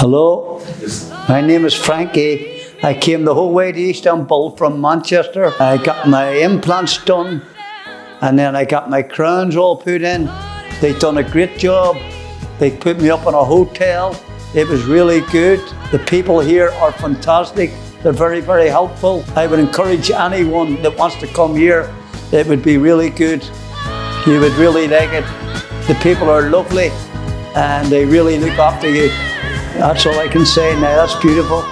Hello, my name is Frankie. I came the whole way to Istanbul from Manchester. I got my implants done and then I got my crowns all put in. They've done a great job. They put me up in a hotel. It was really good. The people here are fantastic. They're very, very helpful. I would encourage anyone that wants to come here. It would be really good. You would really like it. The people are lovely and they really look after you. That's all I can say now. That's beautiful.